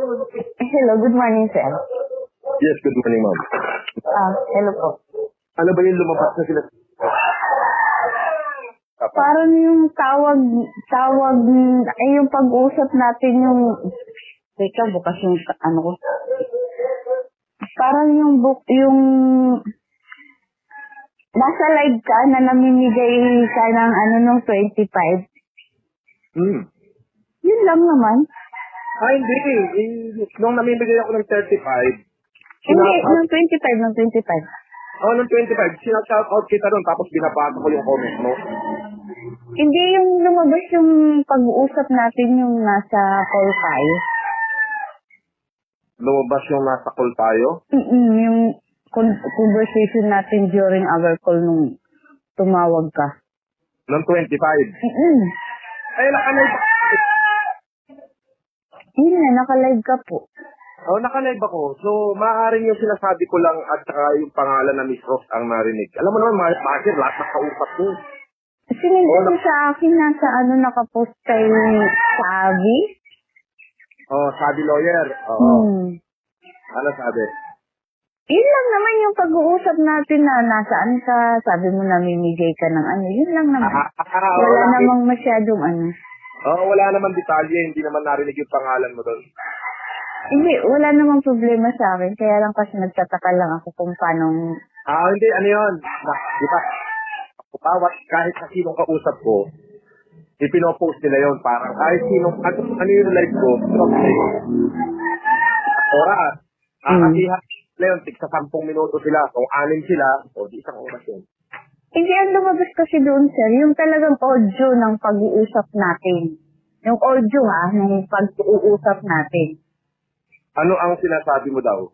Hello, good morning, sir. Yes, good morning, ma'am. Hello po. Ano ba yung lumabas na sila? Parang yung yung pag-usap natin yung, teka, bukas yung, ano ko. Parang yung nasa live ka na namimigay ka ng nung 25. Yun lang naman. Hindi. Nung namimigay ako ng 35, Hindi, ng 25. ng 25, sinashout out kita doon tapos binabasa ko yung comment mo. Hindi yung lumabas yung pag-uusap natin yung nasa call tayo. Lumabas yung nasa call tayo? Yung conversation natin during our call nung tumawag ka. Ng 25? Ay, nakalive ako. Yun na, nakalive ka po. Nakalive ako. So, maaaring yung sinasabi ko lang at saka yung pangalan na Miss Ross ang narinig. Alam mo naman, Marker, lahat nakausap ko. Sinigil ko sa akin nasa nakapost kay Sabi. Sabi lawyer. Ano sabi? Yun lang naman yung pag-uusap natin na nasaan ka, sabi mo namimigay ka ng yun lang naman. Wala namang masyadong wala naman detalye, hindi naman narinig yung pangalan mo doon. Hindi, wala namang problema sa akin, kaya lang kasi nagtataka lang ako kung paano. Hindi, ano yun? Di ba? Kahit sa sinong kausap ko, ipinopost nila yun, parang kahit sinong, ano yung live ko, oras. Kasihan nila yun, tig sa 10 minuto sila, kung 6 sila, di isang oras yun. Hindi, ang lumabas kasi doon, sir, yung talagang audio ng pag-uusap natin. Yung audio, ng pag-uusap natin. Ano ang sinasabi mo daw?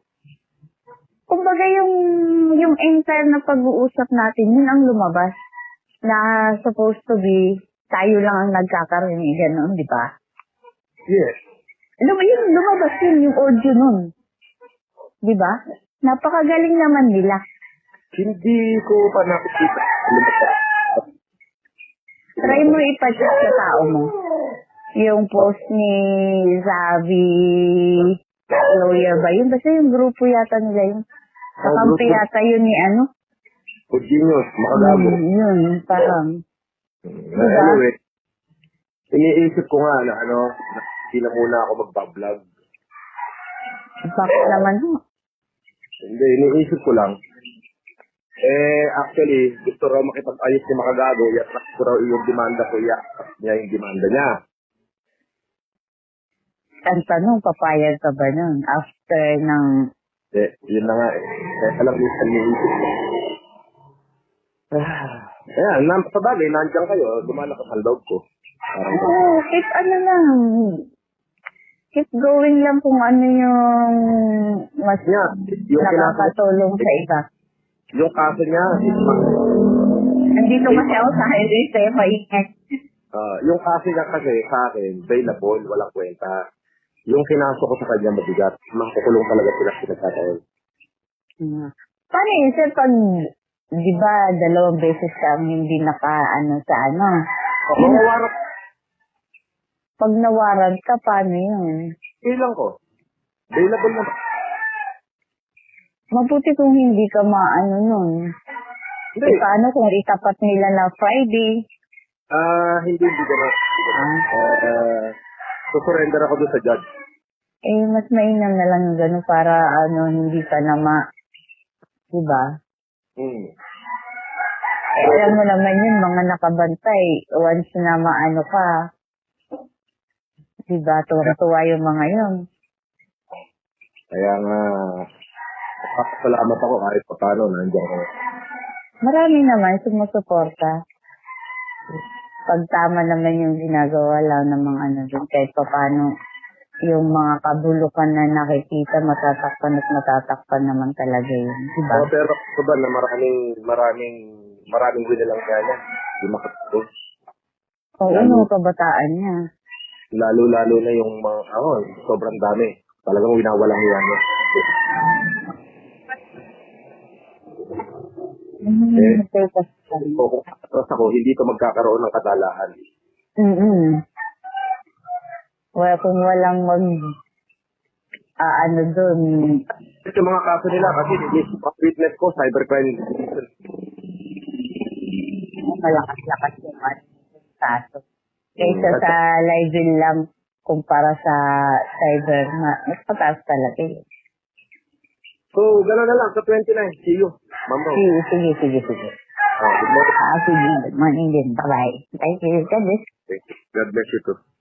Kumbaga yung entire na pag-uusap natin, yun ang lumabas. Na supposed to be, tayo lang ang nagkakarinig, gano'n, di ba? Yes. Lumabas yung audio nun. Di ba? Napakagaling naman nila. Hindi ko pa nakikita. Try mo ipa-check sa tao mo. Yung post ni Zavi lawyer ba yun? Basta yung grupo yata nila yun. Kakampi yata yun ni Genius, makagago. Yun, parang. Diba? Anyway, iniisip ko nga na hindi na muna ako magbablog. Bakit naman ho? Hindi, iniisip ko lang. Actually, gusto raw makipag-ayos ni Makagago, gusto raw yung demanda ko, niya yung demanda niya. Ang tanong, papayag ka ba nun? After ng... Yun na nga alam mo, iniisip ko. Ayan, sa bagay, nandiyan kayo, dumala ka sa loob ko. Keep lang. Keep going lang kung ano yung mas nakakatulong sa iba. Yung kaso niya, andito kasi ako sa highway sa'yo, maingat. yung kaso niya kasi sa akin, available, walang kwenta. Yung kinaso ko sa kanya mabigat, makukulong talaga sila pinagkataon. Paano yun, sir, pag, di ba, 2 beses kang hindi sa Mawawarap. Pag nawarad ka, paano yun? Ilang ko. Available na. Mabuti kung hindi ka nun. Hindi. Paano kung itapat nila na Friday? Hindi gano'n. Surrender ako doon sa judge. Mas mainam na lang gano'n para hindi ka na diba? Alam mo naman yun, mga nakabantay, once na ka, diba, tuwang-tuwa yung mga yun. Kaya nga, salamat ako kahit pa paano, nandiyan ko. Marami naman sumusuporta. Pag tama naman yung ginagawa lang ng mga dun, kahit pa paano, yung mga kabulukan na nakikita, matatakpan naman talaga yun, diba? Pero ba na maraming win lang kaya hindi makatapos. Oo, kabataan niya. Lalo na yung mga, sobrang dami. Talagang winawalang hiya niya. Tapos ako, hindi ko magkakaroon ng kadalaan. Kung walang ano doon, Ito yung mga kaso nila kasi yung witness ko, cybercrime investigation. malakas-lakas yung kaso. Kaysa sa live lang kumpara sa cyber, mas pataas talaga yun. So, gano'n na lang sa 29. See you. Ma'am Ro. Sige. Good morning. Sige, good morning din. Bye-bye. Thank you. God bless. Thank you. God bless you too.